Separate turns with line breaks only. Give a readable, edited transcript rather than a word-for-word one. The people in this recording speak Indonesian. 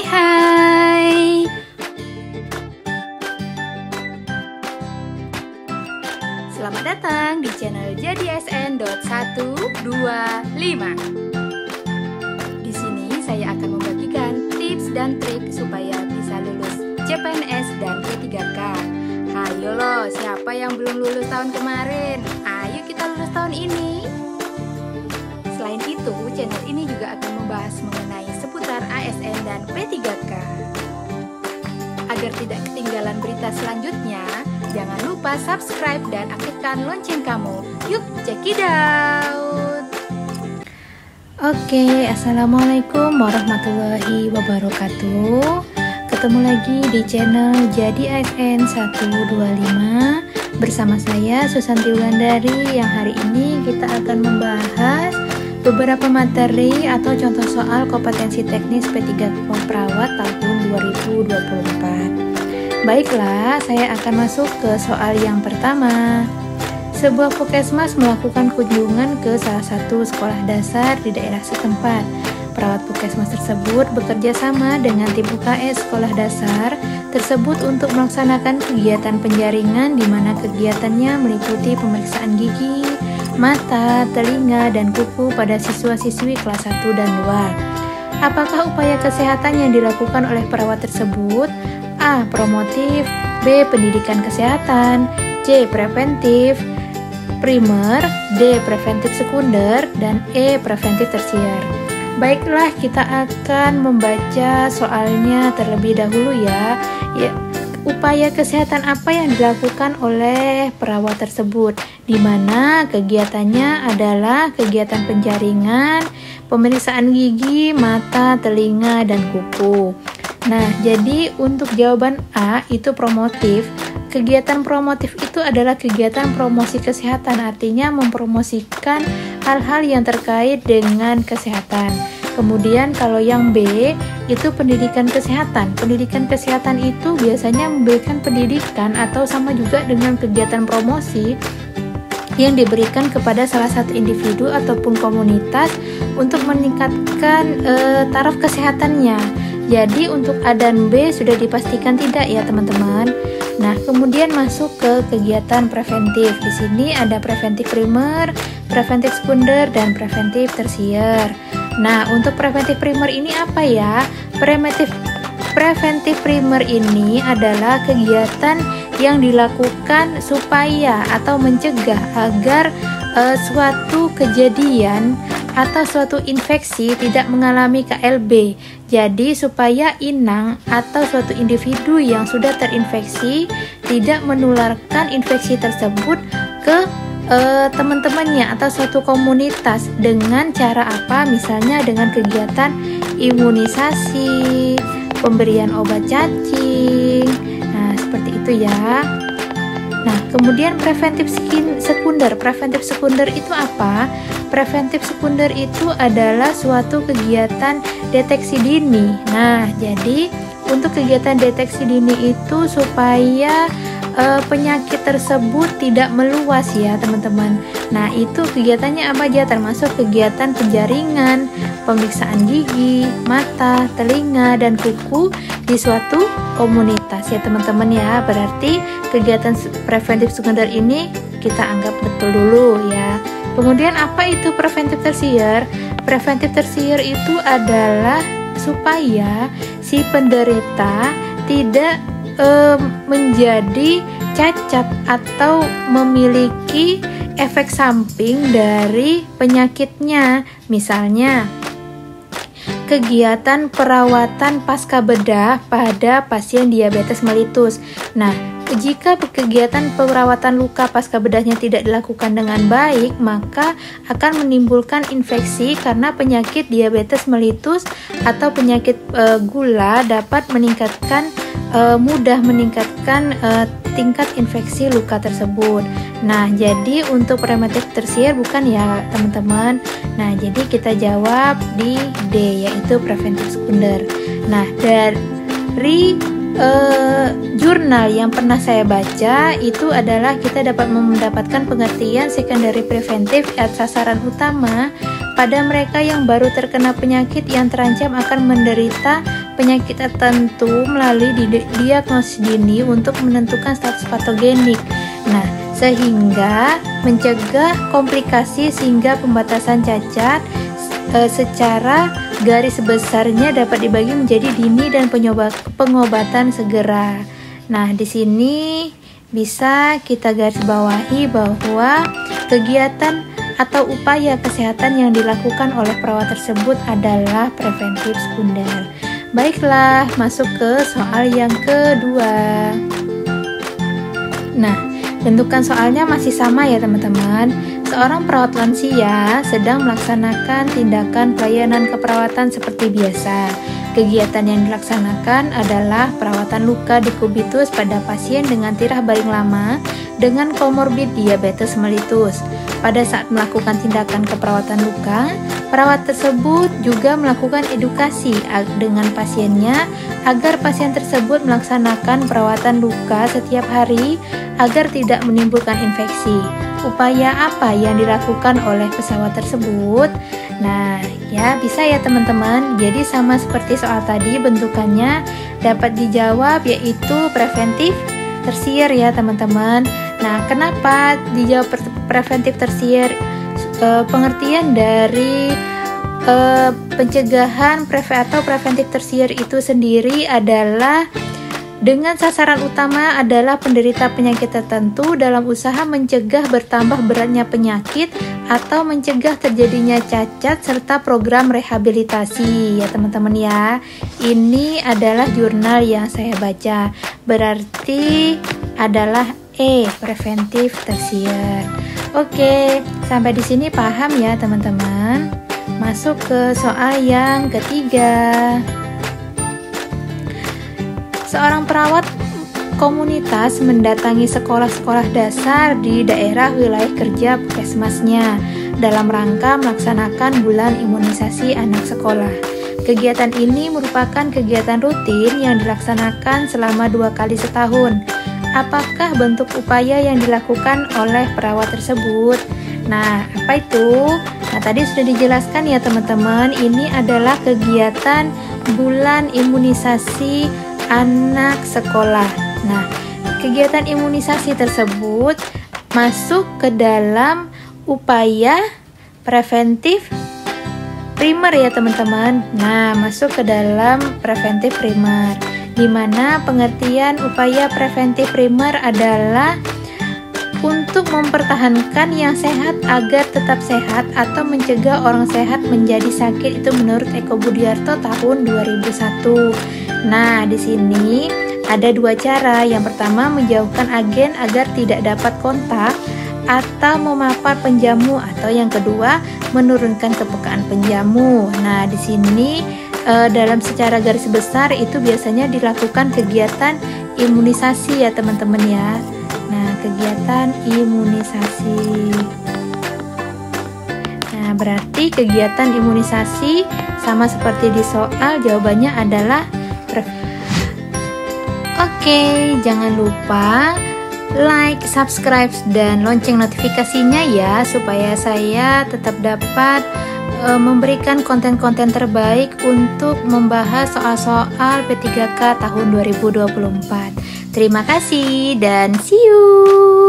Hai. Selamat datang di channel JadiASN.125. Di sini saya akan membagikan tips dan trik supaya bisa lulus CPNS dan P3K. Ayo loh, siapa yang belum lulus tahun kemarin? Ayo kita lulus tahun ini. Selain itu, channel ini juga akan membahas mengenai seputar ASN dan P3K. Agar tidak ketinggalan berita selanjutnya, jangan lupa subscribe dan aktifkan lonceng kamu. Yuk, check it out! Oke, assalamualaikum warahmatullahi wabarakatuh. Ketemu lagi di channel Jadi ASN 125 bersama saya Susanti Wulandari, yang hari ini kita akan membahas beberapa materi atau contoh soal kompetensi teknis P3K Perawat tahun 2024. Baiklah, saya akan masuk ke soal yang pertama. Sebuah puskesmas melakukan kunjungan ke salah satu sekolah dasar di daerah setempat. Perawat puskesmas tersebut bekerja sama dengan tim UKS sekolah dasar tersebut untuk melaksanakan kegiatan penjaringan, di mana kegiatannya meliputi pemeriksaan gigi, mata, telinga, dan kuku pada siswa-siswi kelas 1 dan 2. Apakah upaya kesehatan yang dilakukan oleh perawat tersebut? A. Promotif, B. Pendidikan kesehatan, C. Preventif primer, D. Preventif sekunder, dan E. Preventif tersier. Baiklah, kita akan membaca soalnya terlebih dahulu ya. Upaya kesehatan apa yang dilakukan oleh perawat tersebut, di mana kegiatannya adalah kegiatan penjaringan, pemeriksaan gigi, mata, telinga, dan kuku. Nah, jadi untuk jawaban A itu promotif. Kegiatan promotif itu adalah kegiatan promosi kesehatan, artinya mempromosikan hal-hal yang terkait dengan kesehatan. Kemudian kalau yang B itu pendidikan kesehatan. Pendidikan kesehatan itu biasanya memberikan pendidikan atau sama juga dengan kegiatan promosi yang diberikan kepada salah satu individu ataupun komunitas untuk meningkatkan taraf kesehatannya. Jadi untuk A dan B sudah dipastikan tidak ya teman-teman. Nah, kemudian masuk ke kegiatan preventif. Di sini ada preventif primer, preventif sekunder, dan preventif tersier. Nah, untuk preventif primer ini apa ya? Preventif primer ini adalah kegiatan yang dilakukan supaya atau mencegah agar suatu kejadian atau suatu infeksi tidak mengalami KLB. Jadi supaya inang atau suatu individu yang sudah terinfeksi tidak menularkan infeksi tersebut ke teman-temannya atau suatu komunitas. Dengan cara apa? Misalnya dengan kegiatan imunisasi, pemberian obat cacing. Nah, seperti itu ya. Nah, kemudian preventif sekunder. Preventif sekunder itu apa? Preventif sekunder itu adalah suatu kegiatan deteksi dini. Nah, jadi untuk kegiatan deteksi dini itu supaya penyakit tersebut tidak meluas ya teman-teman. Nah, itu kegiatannya apa aja? Termasuk kegiatan penjaringan, pemeriksaan gigi, mata, telinga, dan kuku di suatu komunitas ya teman-teman ya. Berarti kegiatan preventif sekunder ini kita anggap betul dulu ya. Kemudian apa itu preventif tersier? Preventif tersier itu adalah supaya si penderita tidak menjadi cacat atau memiliki efek samping dari penyakitnya. Misalnya kegiatan perawatan pasca bedah pada pasien diabetes mellitus. Nah, jika kegiatan perawatan luka pasca bedahnya tidak dilakukan dengan baik, maka akan menimbulkan infeksi karena penyakit diabetes mellitus atau penyakit gula dapat mudah meningkatkan tingkat infeksi luka tersebut. Nah, jadi untuk preventif tersier bukan ya teman-teman. Nah, jadi kita jawab di D, yaitu preventif sekunder. Nah, dari jurnal yang pernah saya baca itu adalah kita dapat mendapatkan pengertian secondary preventif sasaran utama pada mereka yang baru terkena penyakit yang terancam akan menderita penyakit tertentu melalui diagnosis dini untuk menentukan status patogenik. Nah, sehingga mencegah komplikasi sehingga pembatasan cacat secara garis besarnya dapat dibagi menjadi dini dan pengobatan segera. Nah, di sini bisa kita garis bawahi bahwa kegiatan atau upaya kesehatan yang dilakukan oleh perawat tersebut adalah preventif sekunder. Baiklah, masuk ke soal yang kedua. Nah, bentukan soalnya masih sama ya teman-teman. Seorang perawat lansia sedang melaksanakan tindakan pelayanan keperawatan seperti biasa. Kegiatan yang dilaksanakan adalah perawatan luka dekubitus pada pasien dengan tirah baring lama dengan komorbid diabetes mellitus. Pada saat melakukan tindakan keperawatan luka, perawat tersebut juga melakukan edukasi dengan pasiennya agar pasien tersebut melaksanakan perawatan luka setiap hari agar tidak menimbulkan infeksi. Upaya apa yang dilakukan oleh pesawat tersebut? Nah, ya bisa ya teman-teman. Jadi sama seperti soal tadi, bentukannya dapat dijawab yaitu preventif tersier ya teman-teman. Nah, kenapa dijawab preventif tersier? Pengertian dari pencegahan atau preventif tersier itu sendiri adalah dengan sasaran utama adalah penderita penyakit tertentu dalam usaha mencegah bertambah beratnya penyakit atau mencegah terjadinya cacat serta program rehabilitasi ya teman-teman ya. Ini adalah jurnal yang saya baca. Berarti adalah preventif tersier. Oke, sampai di sini paham ya teman-teman. Masuk ke soal yang ketiga. Seorang perawat komunitas mendatangi sekolah-sekolah dasar di daerah wilayah kerja puskesmasnya dalam rangka melaksanakan bulan imunisasi anak sekolah. Kegiatan ini merupakan kegiatan rutin yang dilaksanakan selama 2 kali setahun. Apakah bentuk upaya yang dilakukan oleh perawat tersebut? Nah, apa itu? Nah, tadi sudah dijelaskan ya teman-teman, ini adalah kegiatan bulan imunisasi anak sekolah. Nah, kegiatan imunisasi tersebut masuk ke dalam upaya preventif primer ya teman-teman. Nah, masuk ke dalam preventif primer, di mana pengertian upaya preventif primer adalah untuk mempertahankan yang sehat agar tetap sehat atau mencegah orang sehat menjadi sakit, itu menurut Eko Budiarto tahun 2001. Nah, di sini ada 2 cara. Yang pertama, menjauhkan agen agar tidak dapat kontak atau memapar penjamu, atau yang kedua, menurunkan kepekaan penjamu. Nah, di sini dalam secara garis besar itu biasanya dilakukan kegiatan imunisasi ya teman-teman ya. Nah, kegiatan imunisasi. Nah, berarti kegiatan imunisasi sama seperti di soal, jawabannya adalah Oke, jangan lupa like, subscribe, dan lonceng notifikasinya ya, supaya saya tetap dapat memberikan konten-konten terbaik untuk membahas soal-soal P3K tahun 2024. Terima kasih dan see you.